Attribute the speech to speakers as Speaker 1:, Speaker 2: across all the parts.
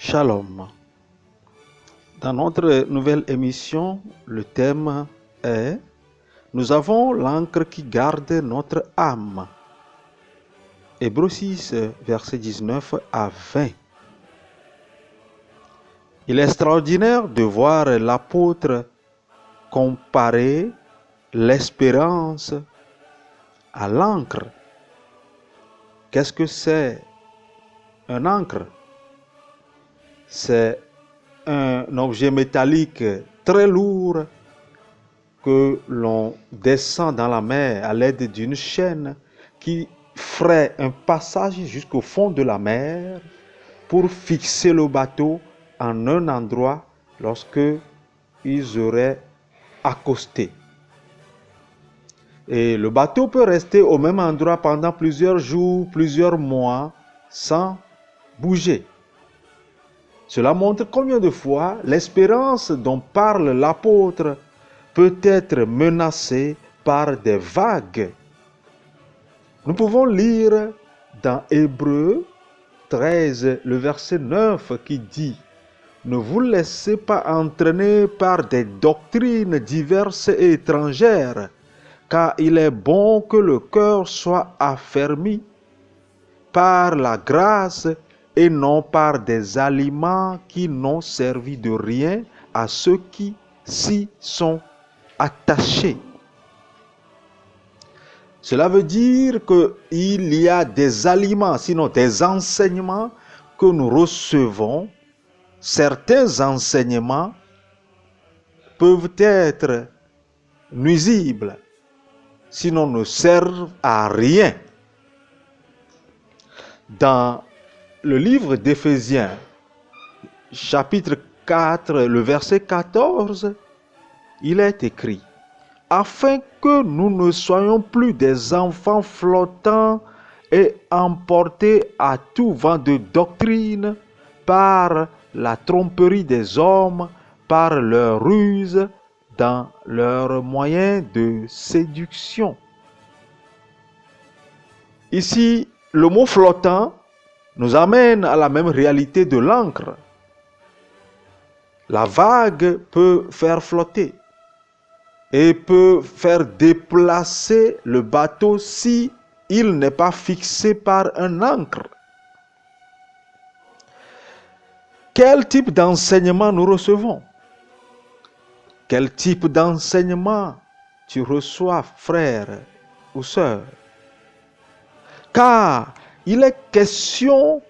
Speaker 1: Shalom. Dans notre nouvelle émission, le thème est « Nous avons l'encre qui garde notre âme ». Hébreux 6, versets 19 à 20. Il est extraordinaire de voir l'apôtre comparer l'espérance à l'encre. Qu'est-ce que c'est un encre? C'est un objet métallique très lourd que l'on descend dans la mer à l'aide d'une chaîne qui ferait un passage jusqu'au fond de la mer pour fixer le bateau en un endroit lorsque ils auraient accosté. Et le bateau peut rester au même endroit pendant plusieurs jours, plusieurs mois sans bouger. Cela montre combien de fois l'espérance dont parle l'apôtre peut être menacée par des vagues. Nous pouvons lire dans Hébreux 13, le verset 9 qui dit « Ne vous laissez pas entraîner par des doctrines diverses et étrangères, car il est bon que le cœur soit affermi par la grâce et non par des aliments qui n'ont servi de rien à ceux qui s'y sont attachés. » Cela veut dire qu'il y a des aliments, sinon des enseignements que nous recevons. Certains enseignements peuvent être nuisibles, sinon ne servent à rien. Dans le livre d'Éphésiens, chapitre 4, le verset 14, il est écrit « Afin que nous ne soyons plus des enfants flottants et emportés à tout vent de doctrine par la tromperie des hommes, par leur ruse, dans leurs moyens de séduction. » Ici, le mot flottant nous amène à la même réalité de l'encre. La vague peut faire flotter et peut faire déplacer le bateau si il n'est pas fixé par un ancre. Quel type d'enseignement nous recevons? Quel type d'enseignement tu reçois, frère ou sœur? Car il est question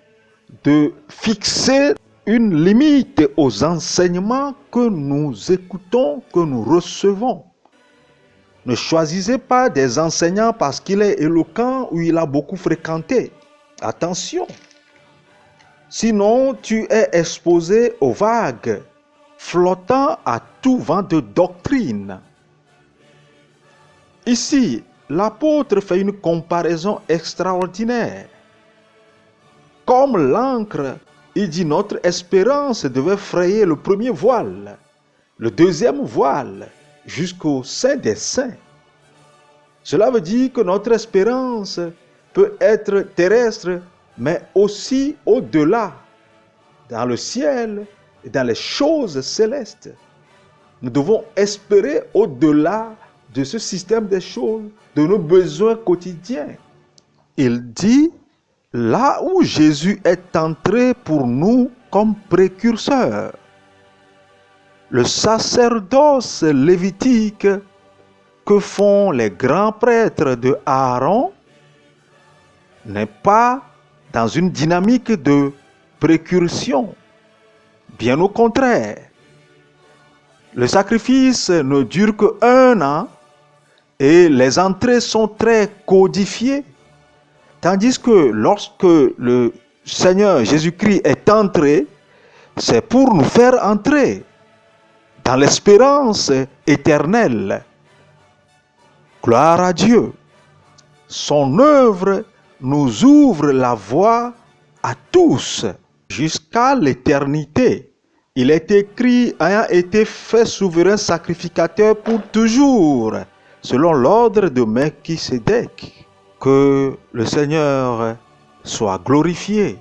Speaker 1: de fixer une limite aux enseignements que nous écoutons, que nous recevons. Ne choisissez pas des enseignants parce qu'il est éloquent ou il a beaucoup fréquenté. Attention! Sinon, tu es exposé aux vagues, flottant à tout vent de doctrine. Ici, l'apôtre fait une comparaison extraordinaire. Comme l'encre, il dit notre espérance devait frayer le premier voile, le deuxième voile, jusqu'au sein des saints. Cela veut dire que notre espérance peut être terrestre, mais aussi au-delà, dans le ciel et dans les choses célestes. Nous devons espérer au-delà de ce système des choses, de nos besoins quotidiens. Il dit, là où Jésus est entré pour nous comme précurseur, le sacerdoce lévitique que font les grands prêtres de Aaron n'est pas dans une dynamique de précursion. Bien au contraire, le sacrifice ne dure qu'1 an et les entrées sont très codifiées. Tandis que lorsque le Seigneur Jésus-Christ est entré, c'est pour nous faire entrer dans l'espérance éternelle. Gloire à Dieu. Son œuvre nous ouvre la voie à tous jusqu'à l'éternité. Il est écrit, ayant été fait souverain sacrificateur pour toujours, selon l'ordre de Melchisédek. Que le Seigneur soit glorifié.